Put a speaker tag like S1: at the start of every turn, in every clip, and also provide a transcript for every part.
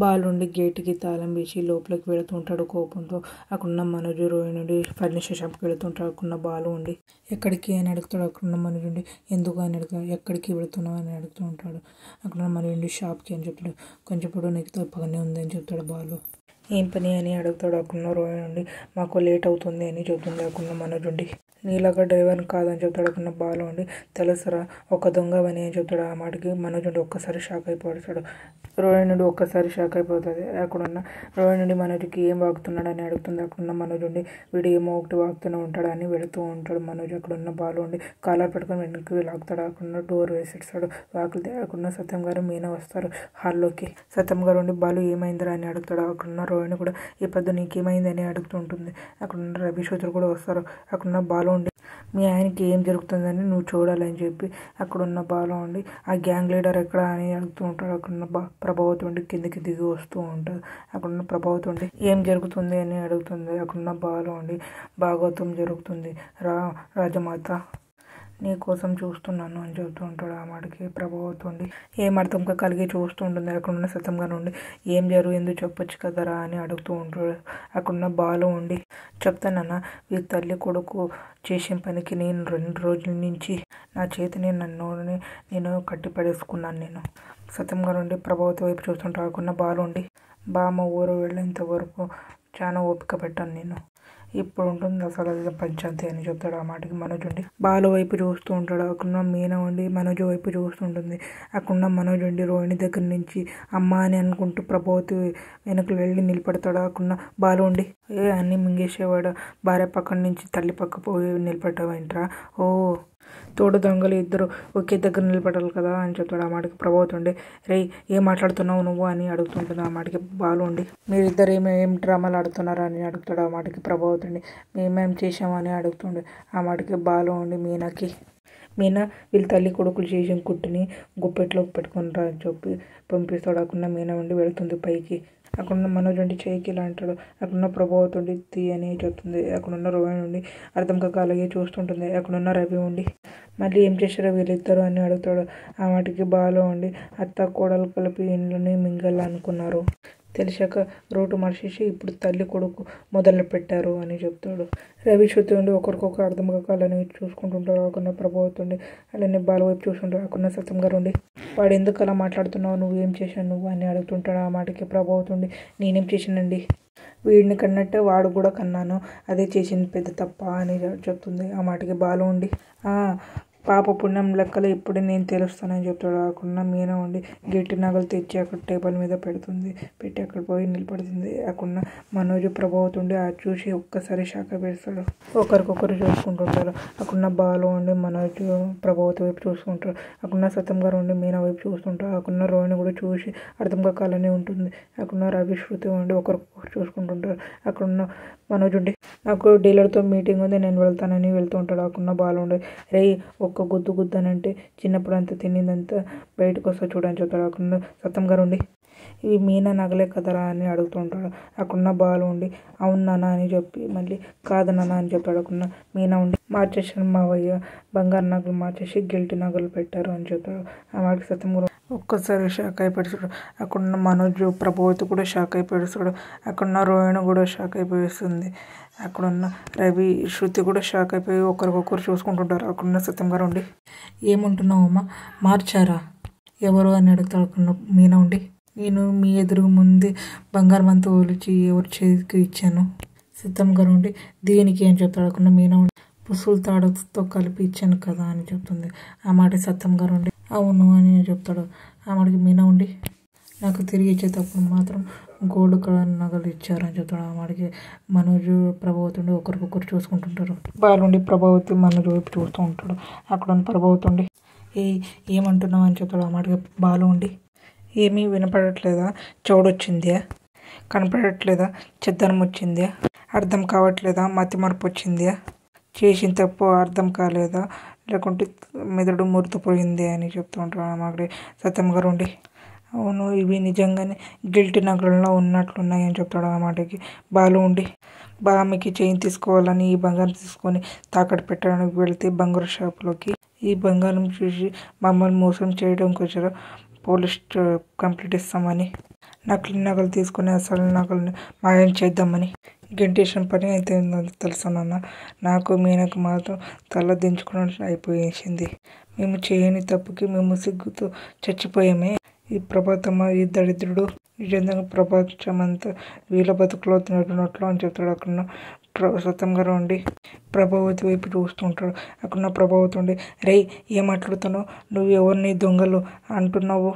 S1: బాలుండి గేటుకి తాళం వేసి లోపలికి వెళుతుంటాడు కోపంతో. అక్కడున్న మనోజ్ రోహిణి నుండి ఫర్నిచర్ షాప్కి వెళుతుంటాడు. అక్కడున్న బాలు ఉండి ఎక్కడికి అని అడుగుతాడు. అక్కడున్న మనోజ్ ఉండి ఎందుకు అని అడుగుతాడు. ఎక్కడికి వెళుతున్నావు అని అడుగుతూ ఉంటాడు. అక్కడున్న మనోజ్ ఉండి షాప్కి అని చెప్తాడు. కొంచెం ఇప్పుడు నీకు పని ఉంది అని చెప్తాడు బాలు. ఏం పని అని అడుగుతాడు. అక్కడున్న రోహిణి నుండి మాకు లేట్ అవుతుంది అని చెబుతుంది. అక్కడున్న మనోజ్ ఉండి నీలాగా డ్రైవర్ని కాదని చెప్తాడు. అక్కడున్న బాలు ఉండి తెలుసురా ఒక దొంగవని అని చెప్తాడు. ఆ మాటకి మనోజ్ ఉండి ఒక్కసారి షాక్ అయిపోతాడు. రోహిణి నుండి ఒక్కసారి షాక్ అయిపోతుంది. అక్కడున్న రోహిణి నుండి మనోజ్కి ఏం వాగుతున్నాడు అని అడుగుతుంది. అక్కడున్న మనోజ్ ఉండి వీడు ఏమో ఒకటి వాగుతూనే ఉంటాడు అని వెళుతూ ఉంటాడు మనోజ్. అక్కడున్న బాలు ఉండి కాలర్ పెట్టుకొని వెనక్కి లాగుతాడు. అక్కడున్న డోర్ వేసేస్తాడు. వాకిలితే అక్కడున్న సత్యం గారు మీనా వస్తారు హాల్లోకి. సత్యం గారు ఉండి బాలు ఏమైందిరా అని అడుగుతాడు. అక్కడున్న రోహిణి కూడా ఈ పొద్దు నీకేమైంది అని అడుగుతూ ఉంటుంది. అక్కడున్న రవి సూత్రుడు కూడా వస్తారు. అక్కడున్న బాలు ఉండి మీ ఆయనకి ఏం జరుగుతుందని నువ్వు చూడాలని చెప్పి అక్కడున్న బాలు ఉండి ఆ గ్యాంగ్ లీడర్ ఎక్కడ అని అడుగుతూ ఉంటాడు. అక్కడున్న ప్రభావతి ఉండి కిందికి దిగి వస్తూ ఉంటుంది. అక్కడున్న ప్రభావతి ఉండి ఏం జరుగుతుంది అని అడుగుతుంది. అక్కడున్న బాలు ఉండి భాగవతం జరుగుతుంది రాజమాత నీ కోసం చూస్తున్నాను అని చెబుతూ ఉంటాడు. ఆ మాటకి ప్రభావతి ఉండి ఏం అర్థం కలిగి చూస్తూ ఉంటుంది. అక్కడున్న సత్యంగా నుండి ఏం జరిగిందో చెప్పొచ్చు కదరా అని అడుగుతూ ఉంటాడు. అక్కడున్న బాలు ఉండి చెప్తానన్నా ఈ తల్లి కొడుకు చేసిన పనికి నేను 2 రోజుల నుంచి నా చేతిని నేను కట్టి పడేసుకున్నాను. నేను సత్యంగా నుండి ప్రభావతి వైపు చూస్తుంటా. అక్కడున్న బాలు ఉండి బామ్మ ఊరు వెళ్ళేంత వరకు చాలా ఓపిక పెట్టాను నేను. ఇప్పుడు ఉంటుంది అసలు పంచాయతీ అని చెప్తాడు. ఆ మాటకి మనోజ్ ఉండి బాలు వైపు చూస్తూ ఉంటాడు. అక్కడున్న మీనా ఉండి మనోజ్ వైపు చూస్తుంటుంది. అక్కడున్న మనోజ్ ఉండి రోహిణి దగ్గర నుంచి అమ్మ అని అనుకుంటూ ప్రభావతి వెనక్కి వెళ్ళి నిలబడతాడు. అక్కడున్న బాలు ఉండి అన్నీ మింగేసేవాడు భార్య పక్కన నుంచి తల్లి పక్క పోయి నిలబడ్డావేంట్రా ఓ తోడు దొంగలు ఇద్దరు ఒకే దగ్గర నిలబడాలి కదా అని చెప్తాడు. ఆ మాటకి ప్రభావతి ఉండి రే ఏం మాట్లాడుతున్నావు నువ్వు అని అడుగుతుంటాడు. ఆ మాటకి బాలు ఉండి మీరిద్దరు ఏం డ్రామాలు ఆడుతున్నారా అని అడుగుతాడు. ఆ మాటకి ప్రభావతి ఉండి మేమేం చేసామని అడుగుతుండే. ఆ మాటకి బాలు ఉండి మీనా వీళ్ళ తల్లి కొడుకులు చేసిన కుట్టుని గుప్పెట్లోకి పెట్టుకుంటారా అని చెప్పి పంపిస్తాడు. అక్కడ మీనా ఉండి వెళుతుంది పైకి. అక్కడున్న మనోజ్ ఉండి చేయికి ఇలా అంటాడు. అక్కడున్న ప్రభావతి ఉండి తీ అని చెప్తుంది. అక్కడున్న రోహిణి ఉండి అర్థం కాక అలాగే చూస్తుంటుంది. అక్కడున్న రవి ఉండి మళ్ళీ ఏం చేశారో వీళ్ళిద్దరు అని అడుగుతాడు. ఆ వాటికి బాలు ఉండి అత్త కోడలు కలిపి ఇండ్లని మింగాలనుకున్నారు తెలిసాక రూటు మర్చేసి ఇప్పుడు తల్లి కొడుకు మొదలు పెట్టారు అని చెప్తాడు. రవి శృతి ఉండి ఒకరికొకరు అర్థం కాక అలానే చూసుకుంటుంటారు. అక్కడున్న ప్రభావతి ఉండి అలానే బాల వైపు చూసుకుంటారు. అక్కడున్న సత్యం గారు ఉండి వాడు ఎందుకు అలా మాట్లాడుతున్నావు నువ్వు ఏం చేశాను నువ్వు అని అడుగుతుంటాడు. ఆ మాటకి ప్రభావతి ఉండి నేనేం చేశానండి వీడిని కన్నట్టే వాడు కూడా కన్నాను అదే చేసింది పెద్ద తప్ప అని చెప్తుంది. ఆ మాటకి బాలు ఉండి పాప పుణ్యం లెక్కలు ఇప్పుడు నేను తెలుస్తానని చెప్తాడు. అక్కడున్న మీనా ఉండి గట్టి నగలు తెచ్చి అక్కడ టేబుల్ మీద పెట్టి అక్కడ పోయి నిలబడుతుంది. అక్కడున్న మనోజ్ ప్రభావతి ఉండి చూసి ఒక్కసారి షాక్ పెడతాడు. ఒకరికొకరు చూసుకుంటుంటారు. అక్కడున్న బాలు ఉండి మనోజ్ ప్రభావతి వైపు చూసుకుంటారు. అక్కడున్న సత్యం గారు ఉండి మీనా వైపు చూస్తుంటారు. అక్కడున్న రోహిణి కూడా చూసి అర్థం కాకాలనే ఉంటుంది. అక్కడున్న రవి శృతి ఉండి ఒకరికొకరు చూసుకుంటుంటారు. అక్కడున్న మనోజ్ ఉండి నాకు డీలర్తో మీటింగ్ ఉంది నేను వెళ్తానని వెళ్తూ ఉంటాడు. అక్కడున్న బాలు ఉండి రే ఒక్క గుద్దు అని అంటే చిన్నప్పుడు అంతా తినిందంతా బయటకు వస్తా చూడని చెప్తాడు. అక్కడున్న సత్యం గారు ఉండి ఇవి మీనా నగలే కదరా అని అడుగుతూ ఉంటాడు. అక్కడున్న బాలు ఉండి అవును నాన్న అని చెప్పి మళ్ళీ కాదు నాన్న అని చెప్తాడు. అక్కడున్న మీనా ఉండి మార్చేసాను మావయ్య బంగారు నగలు మార్చేసి గిల్టీ నగలు పెట్టారు అని చెప్తాడు. ఆ వాడికి సత్యం గారు ఒక్కసారి షాక్ అయిపోతాడు. అక్కడున్న మనోజ్ ప్రభావతి కూడా షాక్ అయిపోతాడు. అక్కడున్న రోహిణి కూడా షాక్ అయిపోతుంది. అక్కడున్న రవి శృతి కూడా షాక్ అయిపోయి ఒకరికొకరు చూసుకుంటుంటారు. అక్కడున్న సత్యం గారు ఉండి ఏమంటున్నావు అమ్మా మార్చారా ఎవరు అని అడుగుతాడు. అక్కడున్న మీనా ఉండి నేను మీ ఎదురు ముందే బంగారం అంతా ఒలిచి ఎవరి చేతికి ఇచ్చాను. సత్యం గారు ఉండి దేనికి అని చెప్తాడు. అక్కడున్న మీనా ఉండి పుసులు తాడుతో కలిపి ఇచ్చాను కదా అని చెప్తుంది. ఆ మాట సత్యం గారు ఉండి అవును అని చెప్తాడు. ఆ మాటకి మీనా ఉండి నాకు తిరిగి ఇచ్చేటప్పుడు మాత్రం గోల్డ్ కలర్ నగలు ఇచ్చారని చెప్తాడు. ఆ మాటకి మనోజ్ ప్రభావతి ఉండి ఒకరికొకరు చూసుకుంటుంటారు. బాలుండి ప్రభావతి మనోజ్ వైపు చూస్తూ ఉంటాడు. అక్కడ ప్రభావతి ఉండి ఏమంటున్నావు అని చెప్తాడు. ఆ మాటకి బాలు ఉండి ఏమీ వినపడట్లేదా చౌడొచ్చిందా కనపడట్లేదా చెద్దనం వచ్చిందా అర్థం కావట్లేదా మతి మరపు వచ్చిందా చేసిన తప్పు అర్థం కాలేదా లేకుంటే మెదడు మురితపోయింది అని చెప్తూ ఉంటాడు. మాకు సత్యం గారు ఉండి అవును ఇవి నిజంగానే గిల్టీ నగరంలో ఉన్నట్లున్నాయి అని చెప్తాడు. ఆ మాటకి బాలు ఉండి బామ్మకి చైన్ తీసుకోవాలని ఈ బంగారం తీసుకొని తాకట్టు పెట్టడానికి వెళితే బంగారు షాప్లోకి ఈ బంగారం చూసి మమ్మల్ని మోసం చేయడానికి వచ్చారు పోలీస్ కంప్లైంట్ ఇస్తామని నకిలీ నగలు తీసుకుని అసలు నగలని మాయం చేద్దామని గెంటేసిన పని అయితే తెలుసా నాన్న. నాకు మీనకు మాత్రం తల దించుకున్నట్టు అయిపోయింది. మేము చేయని తప్పుకి మేము సిగ్గుతో చచ్చిపోయామే. ఈ ప్రభాతమ్మ ఈ దరిద్రుడు నిజంగా ప్రపంచమంతా వీళ్ళ బతుకులో నడునట్లు అని చెప్తాడు. అక్కడ సత్యం గారు ఉండి ప్రభావతి వైపు చూస్తూ ఉంటాడు. అక్కడ ప్రభావతి ఉండి, రే ఏం మాట్లాడుతున్నావు, నువ్వు ఎవరిని దొంగలు అంటున్నావు,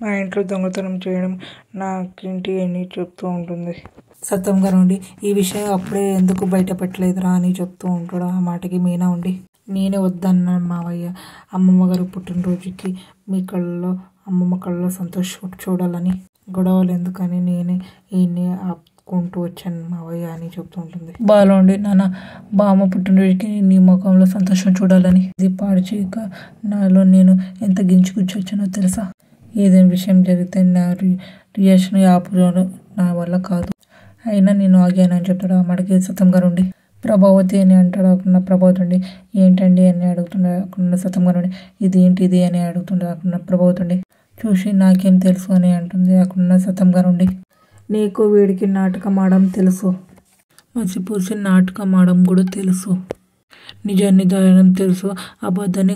S1: మా ఇంట్లో దొంగతనం చేయడం నాకేంటి అని చెప్తూ ఉంటుంది. సత్యం గారు ఉండి ఈ విషయం అప్పుడే ఎందుకు బయట పెట్టలేదురా అని చెప్తూ ఉంటాడు. ఆ మాటకి మీనా ఉండి, నేనే వద్దన్నాను మావయ్య, అమ్మమ్మ గారు పుట్టినరోజుకి మీ కళ్ళలో అమ్మమ్మ కళ్ళలో సంతోషం చూడాలని, గొడవలు ఎందుకని నేనే ఈయన్ని ఆపుకుంటూ వచ్చాను మావయ్య అని చెప్తూ ఉంటుంది. బాగుండి నాన్న, బామ్మ పుట్టినరోజుకి నీ ముఖంలో సంతోషం చూడాలని ఇది పాడు చేయక నాలో నేను ఎంత గించుకొచ్చొచ్చానో తెలుసా. ఏదైనా విషయం జరిగితే నా రియాక్షన్ ఆపుకోవడం నా వల్ల కాదు, అయినా నేను ఆగాను అని చెప్తాడు. ఆ మాటకి సత్యం గారు ఉండి ప్రభావతి అని అంటాడు. అక్కడ ప్రభావతి ఉండి ఏంటండి అని అడుగుతున్నాడు. అక్కడ సత్యం గారు ఉండి ఇదేంటిది అని అడుగుతుండే. అక్కడ ప్రభావతి ఉండి చూసి నాకేం తెలుసు అని అంటుంది. అక్కడ సత్యం గారు ఉండి నీకు వీడికి నాటకం ఆడడం తెలుసు, మసిపూసి నాటకం ఆడడం కూడా తెలుసు, నిజాన్ని దాయడం తెలుసు, అబద్ధాన్ని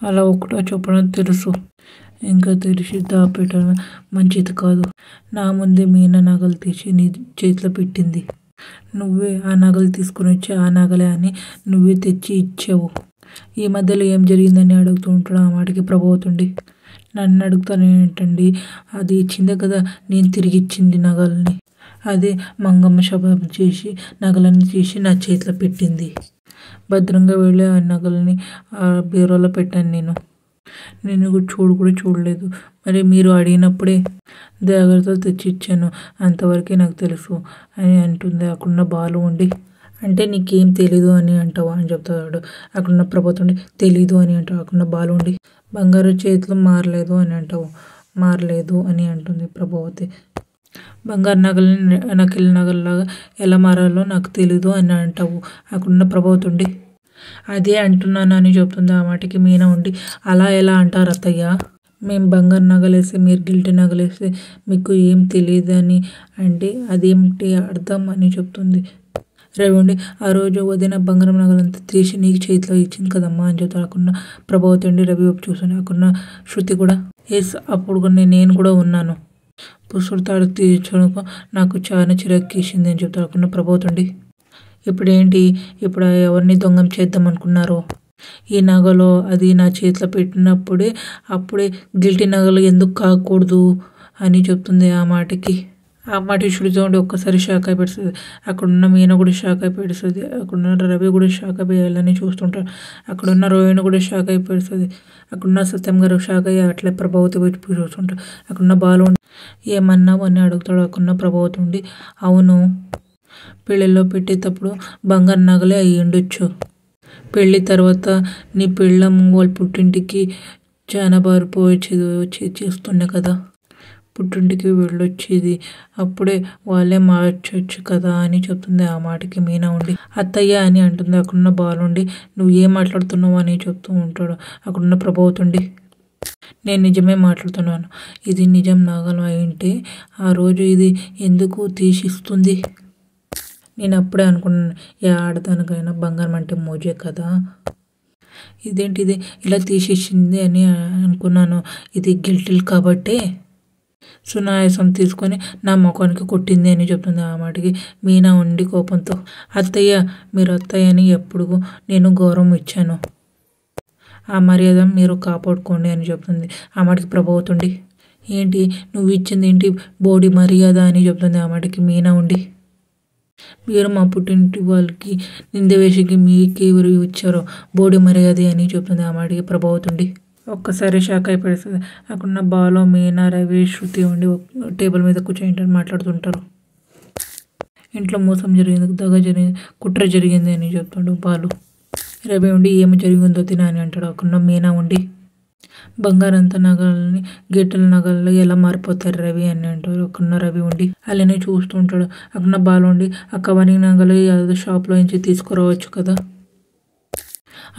S1: అలా ఒకటో చెప్పడం తెలుసు, ఇంకా తెలిసి దాపెట్టడం మంచిది కాదు. నా ముందే మీనా నగలు తీసి నీ చేతిలో పెట్టింది, నువ్వే ఆ నగలు తీసుకుని వచ్చి ఆ నగలే అని నువ్వే తెచ్చి ఇచ్చావు. ఈ మధ్యలో ఏం జరిగిందని అడుగుతూ ఉంటాడు. ఆ మాటకి ప్రభావతుండి నన్ను అడుగుతాను ఏంటండి, అది ఇచ్చిందే కదా నేను తిరిగి ఇచ్చింది నగల్ని, అదే మంగమ్మ శబం చేసి నగలన్నీ తీసి నా చేతిలో పెట్టింది, భద్రంగా వెళ్ళి ఆ నగల్ని ఆ బీరోలో పెట్టాను నేను కూడా చూడలేదు, మరి మీరు అడిగినప్పుడే జాగ్రత్తలు తెచ్చి ఇచ్చాను, అంతవరకే నాకు తెలుసు అని అంటుంది. అక్కడున్న బాలు ఉండి అంటే నీకేం తెలీదు అని అంటావా అని చెప్తాడు. అక్కడున్న ప్రభుత్వం తెలీదు అని అంటావు. అక్కడున్న బాలు ఉండి బంగారు చేతులు మారలేదు అని అంటావు, మారలేదు అని అంటుంది ప్రభావతి. బంగారు నగలని నకిలీ నగలలాగా ఎలా మారాలో నాకు తెలీదు అని అంటావు. అక్కడున్న ప్రభావతి ఉండి అదే అంటున్నాను అని చెప్తుంది. ఆ మాటకి మీనా ఉండి అలా ఎలా అంటారు అత్తయ్య, మేము బంగారు నగలేసి మీరు గిల్టీ నగలేసి మీకు ఏం తెలియదని అంటే అదేమిటి అర్థం అని చెప్తుంది. రవి ఉండి ఆ రోజు వదిన బంగారం నగలంతా తీసి నీకు చేతిలో ఇచ్చింది కదమ్మా అని చెప్తాడు. అక్కడ ప్రభావతి అండి రవి వైపు చూసాను. అక్కడ శృతి కూడా ఎస్ అప్పుడు నేను కూడా ఉన్నాను, పుసుడు తాడు తీర్చడం నాకు చాలా చిరాకేసింది అని చెప్తాడు. అక్కడ ప్రభావతి అండి ఇప్పుడేంటి, ఇప్పుడు ఎవరిని దొంగం చేద్దాం అనుకున్నారు, ఈ నగలో అది నా చేతిలో పెట్టినప్పుడే అప్పుడే గిల్టీ నగలు ఎందుకు కాకూడదు అని చెప్తుంది. ఆ మాటకి శృతి ఉండి ఒక్కసారి షాక్ అయిపోతుంది. అక్కడున్న మీన కూడా షాక్ అయిపోతుంది. అక్కడున్న రవి కూడా షాక్ అయిపోయాలని చూస్తుంటారు. అక్కడున్న రోహిణి కూడా షాక్ అయిపోతుంది. అక్కడున్న సత్యం గారు షాక్ అయ్యి అట్లే ప్రభావతి వైపు చూస్తుంటారు. అక్కడున్న బాలు ఏమన్నావు అని అడుగుతాడు. అక్కడున్న ప్రభావతి ఉండి అవును, పెళ్ళిలో పెట్టేటప్పుడు బంగారు నగలే అయి ఉండొచ్చు, పెళ్ళి తర్వాత నీ పెళ్ళం వాళ్ళ పుట్టింటికి చాలా బారిపోయి చేస్తుండే కదా, పుట్టింటికి వెళ్ళొచ్చేది, అప్పుడే వాళ్ళే మార్చొచ్చు కదా అని చెప్తుంది. ఆ మాటకి మీనా ఉండి అత్తయ్య అని అంటుంది. అక్కడున్న బాలుండి నువ్వు ఏం మాట్లాడుతున్నావు అని చెప్తూ ఉంటాడు. అక్కడున్న ప్రభావతుండి నేను నిజమే మాట్లాడుతున్నాను, ఇది నిజం నగలు అయింటే ఆ రోజు ఇది ఎందుకు తీసిస్తుంది, నేను అప్పుడే అనుకున్నాను ఏ ఆడదానికైనా బంగారం అంటే మోజే కదా, ఇదేంటిది ఇలా తీసేసింది అని అనుకున్నాను, ఇది గిల్టిల్ కాబట్టే సునాయాసం తీసుకొని నా ముఖానికి కొట్టింది అని చెప్తుంది. ఆ మాటకి మీనా ఉండి కోపంతో అత్తయ్య మీరు అత్తయ్య అని ఎప్పుడు నేను గౌరవం ఇచ్చాను, ఆ మర్యాద మీరు కాపాడుకోండి అని చెప్తుంది. ఆ మాటకి ప్రభావతుండి ఏంటి నువ్వు ఇచ్చింది ఏంటి బోడి మర్యాద అని చెప్తుంది. ఆ మాటకి మీనా ఉండి మీరు మా పుట్టింటి వాళ్ళకి నింద వేసికి మీకు ఎవరు ఇచ్చారో బోడి మర్యాద అని చెప్తుంది. ఆ మాటకి ప్రభావతుండి ఒక్కసారి షాక్ అయిపోతుంది. అక్కడున్న బాలు మీనా రవి శృతి ఉండి టేబుల్ మీద కూర్చొని మాట్లాడుతుంటారు. ఇంట్లో మోసం జరిగింది, దగ జరిగింది, కుట్ర జరిగింది అని చెప్తాడు బాలు. రవి ఉండి ఏమి జరిగిందో తినా అని అంటాడు. అక్కడ మీనా ఉండి బంగారంత నగలని గిట్టల నగల్లో ఎలా మారిపోతారు రవి అని అంటారు. అక్కడ రవి ఉండి అలానే చూస్తూ ఉంటాడు. అక్కడ బాలు ఉండి ఆ కవరింగ్ నగలు ఏదో షాప్లో నుంచి తీసుకురావచ్చు కదా,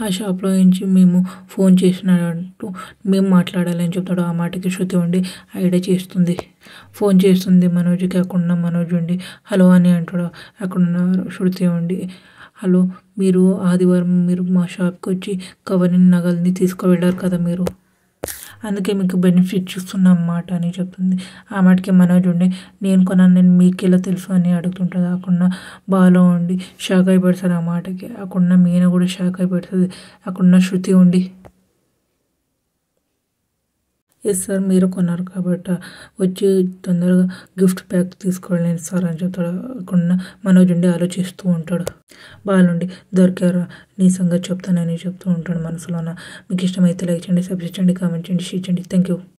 S1: ఆ షాప్లో నుంచి మేము ఫోన్ చేసినట్టు మేము మాట్లాడాలని చెప్తాడు. ఆ మాటకి శృతి ఉండి ఐడియా చేస్తుంది. ఫోన్ చేస్తుంది మనోజ్కి. అక్కడున్న మనోజ్ ఉండి హలో అని అంటాడు. అక్కడున్న శృతి ఉండి హలో, మీరు ఆదివారం మీరు మా షాప్కి వచ్చి కవరిని నగల్ని తీసుకువెళ్ళారు కదా మీరు, అందుకే మీకు బెనిఫిట్ ఇస్తున్నా అన్నమాట అని చెప్తుంది. ఆ మాటకి మనోజ్ ఉండి నేను కొన్నాను, నేను మీకు ఎలా తెలుసు అని అడుగుతుంటుంది. అక్కడున్న బాలో ఉండి షాక్ అయిపోతుంది ఆ మాటకి. అక్కడున్న మీనా కూడా షాక్ అయిపోతుంది. అక్కడున్న శృతి ఉండి ఎస్ సార్, మీరు కొన్నారు కాబట్టి వచ్చి తొందరగా గిఫ్ట్ ప్యాక్ తీసుకోలేను సార్ అని చెప్తాడు. అక్కడున్న మనోజ్ ఉండి ఆలోచిస్తూ ఉంటాడు. బాలుండి దొరికారా, నీ సంగతి చెప్తానని చెప్తూ ఉంటాడు మనసులోన. మీకు ఇష్టమైతే లైక్ చేయండి, సబ్స్క్రైబ్ చేయండి, కామెంట్ చేయండి, షేర్ చేయండి. Thank you.